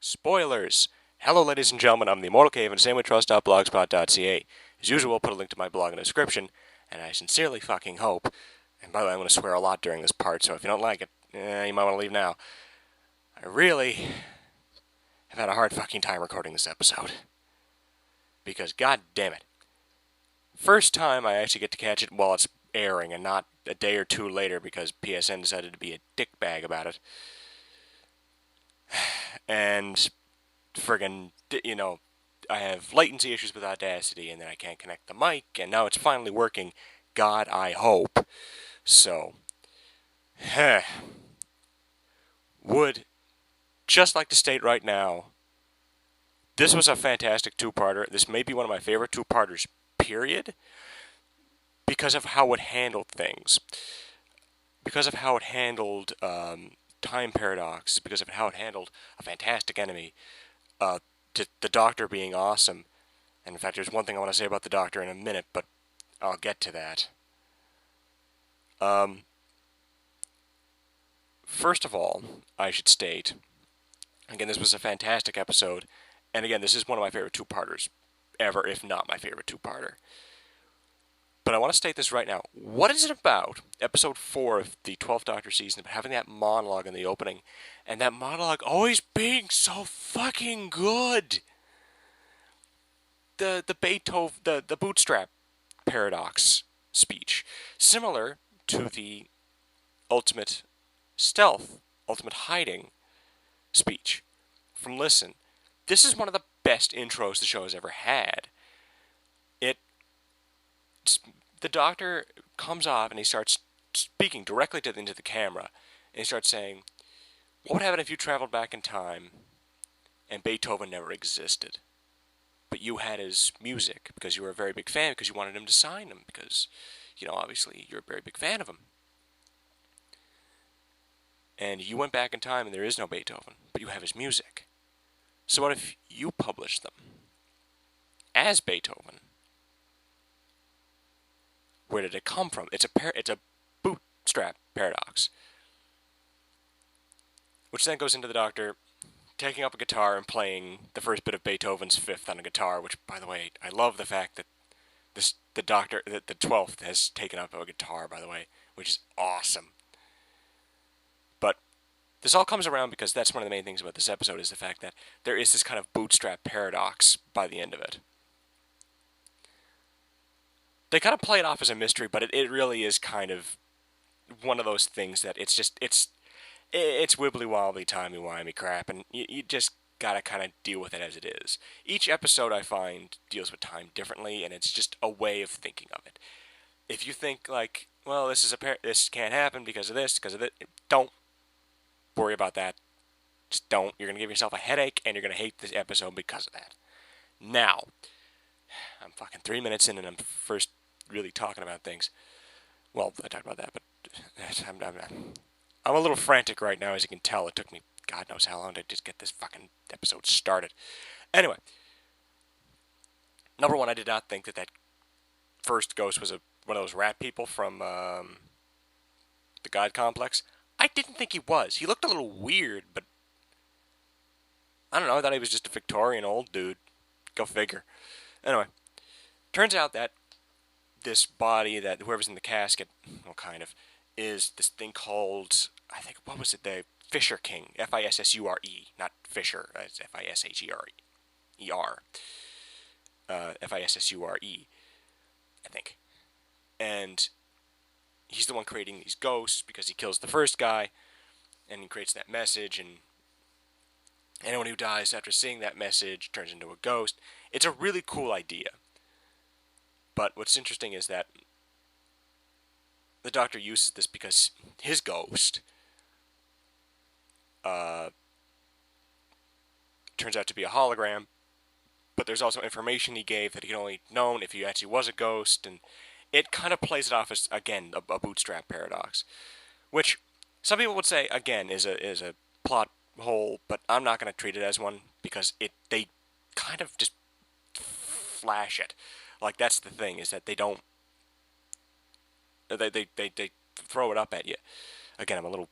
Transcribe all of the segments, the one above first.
Spoilers! Hello, ladies and gentlemen, I'm the Immortal Cave and sandwichtrust.blogspot.ca. As usual, I'll put a link to my blog in the description, and I sincerely fucking hope, and by the way, I'm going to swear a lot during this part, so if you don't like it, you might want to leave now. I really have had a hard fucking time recording this episode. Because, god damn it. First time I actually get to catch it while it's airing, and not a day or two later because PSN decided to be a dickbag about it. And friggin', I have latency issues with Audacity, and then I can't connect the mic, and now it's finally working. God, I hope. So, would just like to state right now, this was a fantastic two-parter. This may be one of my favorite two-parters, period, because of how it handled things. Because of how it handled time paradox, because of how it handled a fantastic enemy, the Doctor being awesome. And in fact, there's one thing I want to say about the Doctor in a minute, but I'll get to that. First of all, I should state, again, this was a fantastic episode, and again, this is one of my favorite two-parters ever, if not my favorite two-parter. But I want to state this right now. What is it about episode 4 of the 12th Doctor season, about having that monologue in the opening, and that monologue always being so fucking good? The Beethoven, the bootstrap paradox speech, similar to the ultimate stealth, ultimate hiding speech from Listen. This is one of the best intros the show has ever had. The Doctor comes off and he starts speaking directly into the camera, and he starts saying, "What would happen if you traveled back in time and Beethoven never existed? But you had his music because you were a very big fan, because you wanted him to sign him, because, obviously you're a very big fan of him. And you went back in time and there is no Beethoven, but you have his music. So what if you published them as Beethoven? Where did it come from? It's a bootstrap paradox." Which then goes into the Doctor taking up a guitar and playing the first bit of Beethoven's Fifth on a guitar, which, by the way, I love the fact that the 12th has taken up a guitar, by the way, which is awesome. But this all comes around because that's one of the main things about this episode, is the fact that there is this kind of bootstrap paradox by the end of it. They kind of play it off as a mystery, but it really is kind of one of those things that it's wibbly-wobbly, timey-wimey crap, and you just gotta kind of deal with it as it is. Each episode, I find, deals with time differently, and it's just a way of thinking of it. If you think, like, well, this can't happen because of this, don't worry about that. Just don't. You're gonna give yourself a headache, and you're gonna hate this episode because of that. Now, I'm fucking 3 minutes in, and I'm first really talking about things. Well, I talked about that, but I'm a little frantic right now, as you can tell. It took me God knows how long to just get this fucking episode started. Anyway, number one, I did not think that first ghost was one of those rat people from the God Complex. I didn't think he was. He looked a little weird, but I don't know. I thought he was just a Victorian old dude. Go figure. Anyway, turns out that this body, that whoever's in the casket, well, kind of, is this thing called, I think, what was it? The Fisher King. F-I-S-S-U-R-E. Not Fisher. It's F-I-S-H-E-R-E-R. F-I-S-S-U-R-E, I think. And he's the one creating these ghosts because he kills the first guy, and he creates that message, and anyone who dies after seeing that message turns into a ghost. It's a really cool idea. But what's interesting is that the Doctor uses this because his ghost turns out to be a hologram, but there's also information he gave that he could only known if he actually was a ghost, and it kind of plays it off as, again, a bootstrap paradox, which some people would say, again, is a plot hole, but I'm not going to treat it as one because they kind of just flash it. Like, that's the thing, is that they don't. They throw it up at you. Again, I'm a little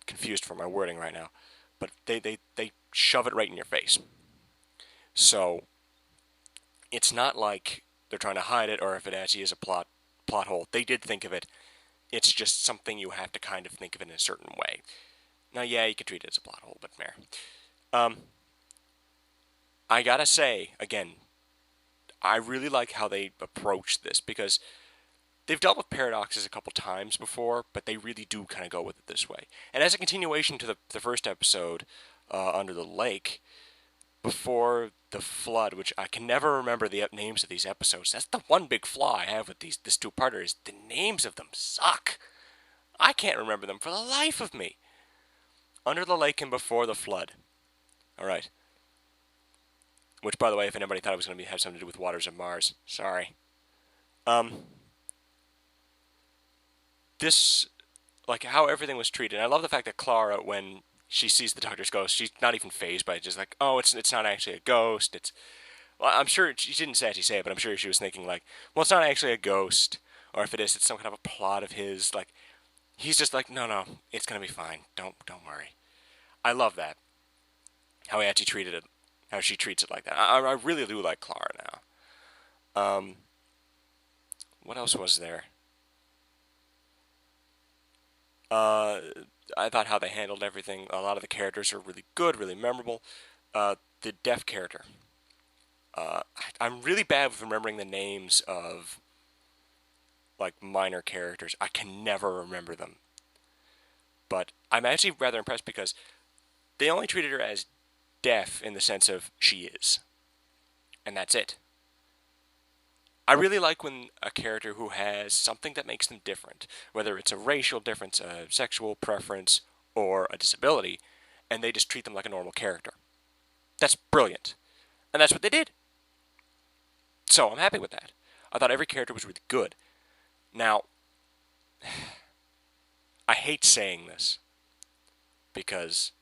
confused for my wording right now, but they shove it right in your face. So it's not like they're trying to hide it, or if it actually is a plot hole. They did think of it. It's just something you have to kind of think of it in a certain way. Now, yeah, you could treat it as a plot hole, but meh. I gotta say, again, I really like how they approach this, because they've dealt with paradoxes a couple times before, but they really do kind of go with it this way. And as a continuation to the first episode, Under the Lake, before the flood, which I can never remember the names of these episodes. That's the one big flaw I have with this two-parter, is the names of them suck. I can't remember them for the life of me. Under the Lake and Before the Flood. All right. Which, by the way, if anybody thought it was going to have something to do with Waters of Mars, sorry. This, like, how everything was treated. I love the fact that Clara, when she sees the Doctor's ghost, she's not even fazed by it. Just like, oh, it's not actually a ghost. Well, I'm sure she didn't actually say it, but I'm sure she was thinking like, well, it's not actually a ghost, or if it is, it's some kind of a plot of his. Like, he's just like, no, it's gonna be fine. Don't worry. I love that. How he actually treated it, how she treats it like that. I really do like Clara now. What else was there? I thought how they handled everything. A lot of the characters are really good, really memorable. The deaf character. I'm really bad with remembering the names of like minor characters. I can never remember them. But I'm actually rather impressed, because they only treated her as deaf in the sense of she is. And that's it. I really like when a character who has something that makes them different, whether it's a racial difference, a sexual preference, or a disability, and they just treat them like a normal character. That's brilliant. And that's what they did. So I'm happy with that. I thought every character was really good. Now, I hate saying this, because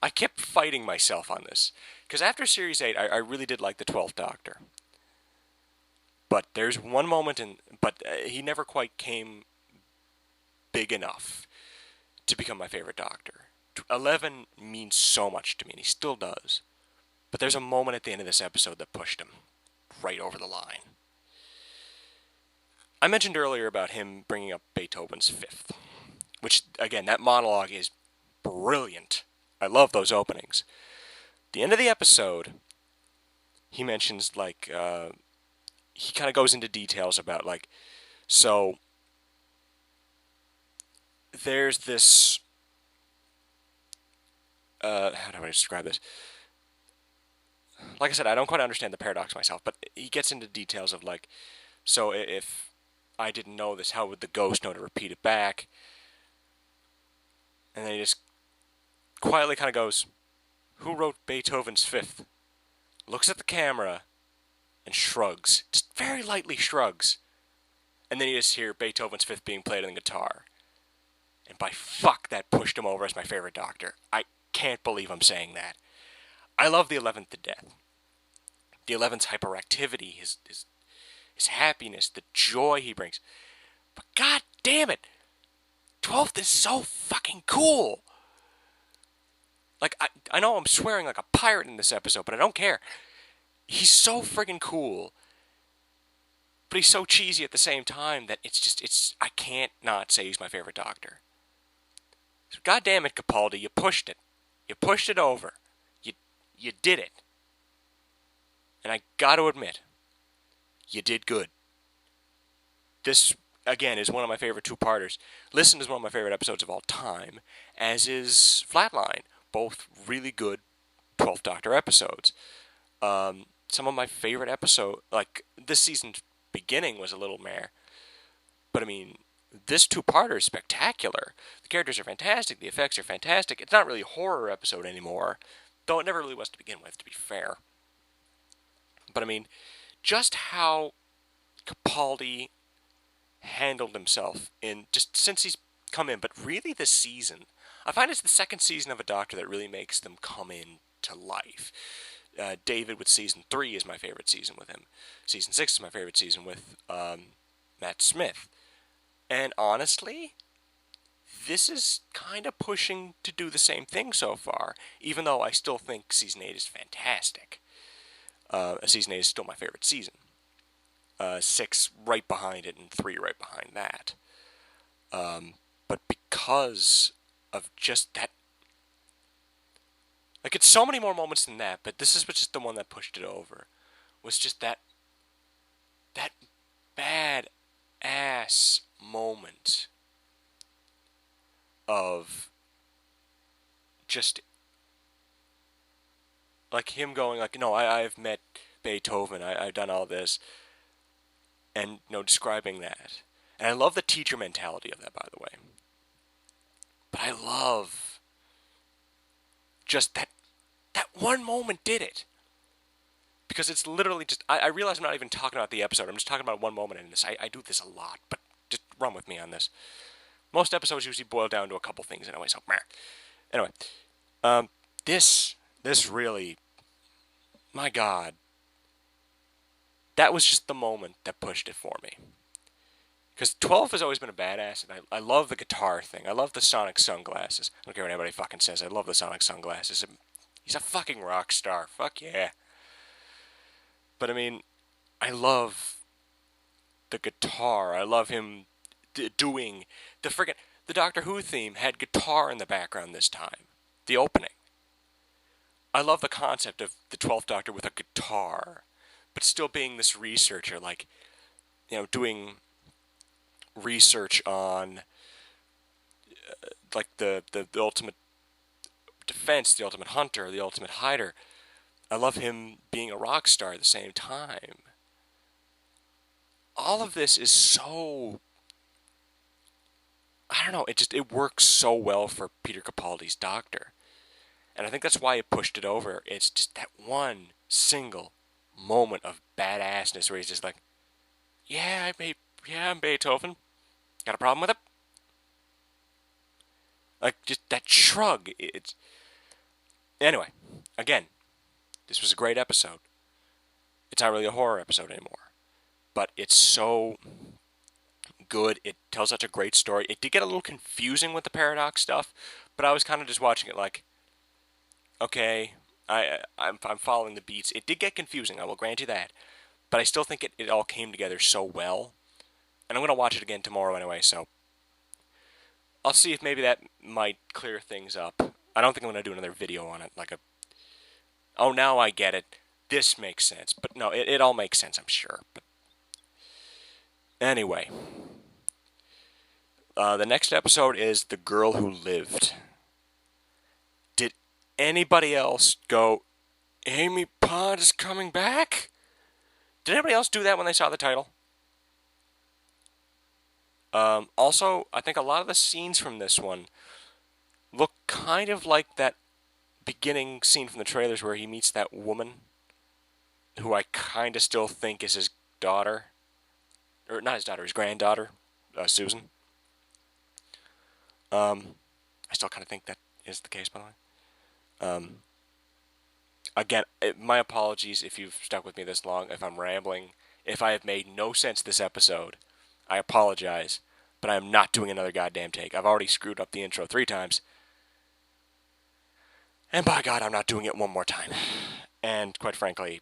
I kept fighting myself on this. Because after Series 8, I really did like the 12th Doctor. But there's one moment, but he never quite came big enough to become my favorite Doctor. 11 means so much to me, and he still does. But there's a moment at the end of this episode that pushed him right over the line. I mentioned earlier about him bringing up Beethoven's Fifth, which, again, that monologue is brilliant. I love those openings. The end of the episode, he mentions, like, he kind of goes into details about, like, so there's this, how do I describe this? Like I said, I don't quite understand the paradox myself, but he gets into details of, like, so if I didn't know this, how would the ghost know to repeat it back? And then he just quietly kind of goes, who wrote Beethoven's Fifth? Looks at the camera and shrugs. Just very lightly shrugs. And then you just hear Beethoven's Fifth being played on the guitar. And by fuck, that pushed him over as my favorite Doctor. I can't believe I'm saying that. I love the 11th to death. The 11th's hyperactivity, his happiness, the joy he brings. But god damn it, 12th is so fucking cool. Like, I know I'm swearing like a pirate in this episode, but I don't care. He's so friggin' cool. But he's so cheesy at the same time that I can't not say he's my favorite Doctor. So god damn it, Capaldi, you pushed it. You pushed it over. You did it. And I gotta admit, you did good. This, again, is one of my favorite two-parters. Listen is one of my favorite episodes of all time, as is Flatline. Both really good 12th Doctor episodes. Some of my favorite episodes, like this season's beginning was a little meh. But I mean, this two-parter is spectacular. The characters are fantastic. The effects are fantastic. It's not really a horror episode anymore, though it never really was to begin with, to be fair. But I mean, just how Capaldi handled himself in just since he's come in, but really this season, I find it's the second season of a Doctor that really makes them come in to life. David with season 3 is my favorite season with him. Season 6 is my favorite season with Matt Smith. And honestly, this is kind of pushing to do the same thing so far, even though I still think Season 8 is fantastic. Season 8 is still my favorite season. 6 right behind it, and 3 right behind that. But because of just that, like, it's so many more moments than that, but this is just the one that pushed it over, was just that bad ass moment of just, like, him going, like, no, I've met Beethoven, I've done all this, and, describing that. And I love the teacher mentality of that, by the way. But I love just that one moment did it. Because it's literally just, I realize I'm not even talking about the episode, I'm just talking about one moment in this. I do this a lot, but just run with me on this. Most episodes usually boil down to a couple things anyway, so meh. Anyway, this really, my God, that was just the moment that pushed it for me. Because 12 has always been a badass, and I love the guitar thing. I love the Sonic sunglasses. I don't care what anybody fucking says. I love the Sonic sunglasses. He's a fucking rock star. Fuck yeah. But I mean, I love the guitar. I love him doing the Doctor Who theme had guitar in the background this time. The opening. I love the concept of the 12th Doctor with a guitar, but still being this researcher, like, doing research on like the ultimate defense, the ultimate hunter, the ultimate hider. I love him being a rock star at the same time. All of this is so, I don't know, it works so well for Peter Capaldi's Doctor. And I think that's why it pushed it over. It's just that one single moment of badassness where he's just like, yeah, I'm Beethoven. Got a problem with it? Like, just that shrug. Anyway, again, this was a great episode. It's not really a horror episode anymore. But it's so good. It tells such a great story. It did get a little confusing with the paradox stuff, but I was kind of just watching it like, okay, I'm following the beats. It did get confusing, I will grant you that. But I still think it all came together so well. And I'm going to watch it again tomorrow anyway, so I'll see if maybe that might clear things up. I don't think I'm going to do another video on it, oh, now I get it. This makes sense. But no, it all makes sense, I'm sure. But anyway, the next episode is The Girl Who Lived. Did anybody else go, Amy Pond is coming back? Did anybody else do that when they saw the title? Also, I think a lot of the scenes from this one look kind of like that beginning scene from the trailers where he meets that woman who I kind of still think is his daughter. Or not his daughter, his granddaughter, Susan. I still kind of think that is the case, by the way. Again, my apologies if you've stuck with me this long, if I'm rambling. If I have made no sense this episode, I apologize, but I am not doing another goddamn take. I've already screwed up the intro 3 times. And by God, I'm not doing it one more time. And quite frankly,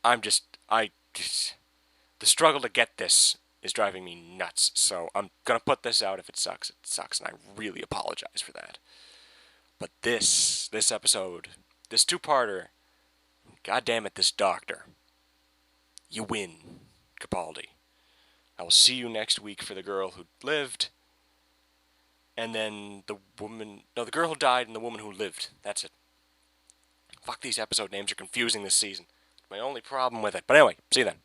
the struggle to get this is driving me nuts. So I'm going to put this out. If it sucks, it sucks. And I really apologize for that. But this episode, this 2-parter, God damn it, this Doctor. You win, Capaldi. I will see you next week for The Girl Who Lived. And then the girl who died and the woman who lived. That's it. Fuck, these episode names are confusing this season. My only problem with it. But anyway, see you then.